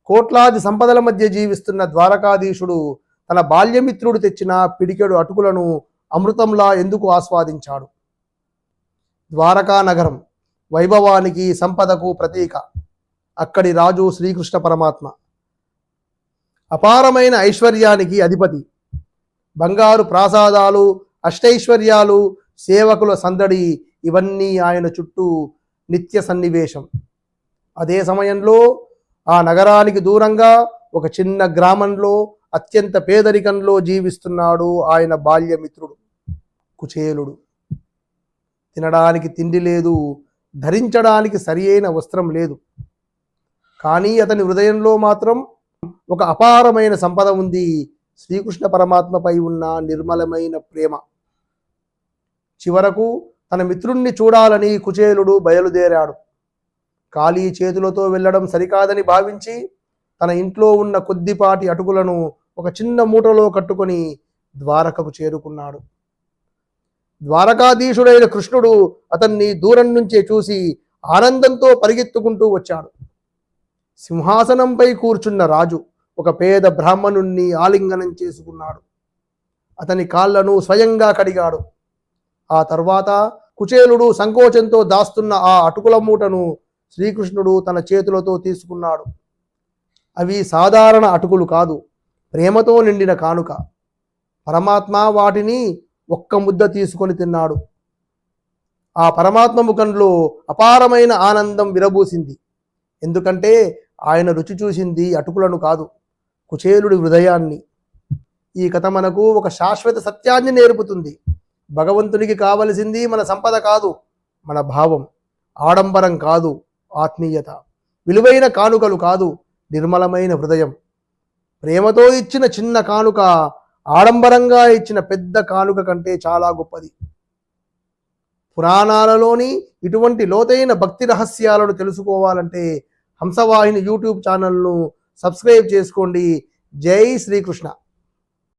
కోట్లాది సంపదల మధ్య జీవిస్తున్న ద్వారకాధీశుడు తన బాల్యమిత్రుడు తెచ్చిన పిడికెడు అటుకులను అమృతంలా ఎందుకు ఆస్వాదించాడు? ద్వారకా నగరం వైభవానికి, సంపదకు ప్రతీక. అక్కడి రాజు శ్రీకృష్ణ పరమాత్మ. అపారమైన ఐశ్వర్యానికి అధిపతి. బంగారు ప్రాసాదాలు, అష్టైశ్వర్యాలు, సేవకుల సందడి, ఇవన్నీ ఆయన చుట్టూ నిత్య సన్నివేశం. అదే సమయంలో ఆ నగరానికి దూరంగా ఒక చిన్న గ్రామంలో అత్యంత పేదరికంలో జీవిస్తున్నాడు ఆయన బాల్యమిత్రుడు కుచేలుడు. తినడానికి తిండి లేదు, ధరించడానికి సరియైన వస్త్రం లేదు. కానీ అతని హృదయంలో మాత్రం ఒక అపారమైన సంపద ఉంది. శ్రీకృష్ణ పరమాత్మపై ఉన్న నిర్మలమైన ప్రేమ. చివరకు తన మిత్రుణ్ణి చూడాలని కుచేలుడు బయలుదేరాడు. ఖాళీ చేతులతో వెళ్ళడం సరికాదని భావించి తన ఇంట్లో ఉన్న కొద్దిపాటి అటుకులను ఒక చిన్న మూటలో కట్టుకొని ద్వారకకు చేరుకున్నాడు. ద్వారకాధీశుడైన కృష్ణుడు అతన్ని దూరం నుంచే చూసి ఆనందంతో పరిగెత్తుకుంటూ వచ్చాడు. సింహాసనంపై కూర్చున్న రాజు ఒక పేద బ్రాహ్మణుణ్ణి ఆలింగనం చేసుకున్నాడు. అతని కాళ్లను స్వయంగా కడిగాడు. ఆ తర్వాత కుచేలుడు సంకోచంతో దాస్తున్న ఆ అటుకుల మూటను శ్రీకృష్ణుడు తన చేతులతో తీసుకున్నాడు. అవి సాధారణ అటుకులు కాదు, ప్రేమతో నిండిన కానుక. పరమాత్మ వాటిని ఒక్క ముద్ద తీసుకొని తిన్నాడు. ఆ పరమాత్మ ముఖంలో అపారమైన ఆనందం విరబూసింది. ఎందుకంటే ఆయన రుచి చూసింది అటుకులను కాదు, కుచేలుడి హృదయాన్ని. ఈ కథ మనకు ఒక శాశ్వత సత్యాన్ని నేర్పుతుంది. భగవంతునికి కావలసింది మన సంపద కాదు, మన భావం. ఆడంబరం కాదు, ఆత్మీయత. విలువైన కానుకలు కాదు, నిర్మలమైన హృదయం. ప్రేమతో ఇచ్చిన చిన్న కానుక ఆడంబరంగా ఇచ్చిన పెద్ద కానుక కంటే చాలా గొప్పది. పురాణాలలోని ఇటువంటి లోతైన భక్తి రహస్యాలను తెలుసుకోవాలంటే హంసవాహిని యూట్యూబ్ ఛానల్ను సబ్స్క్రైబ్ చేసుకోండి. జై శ్రీకృష్ణ.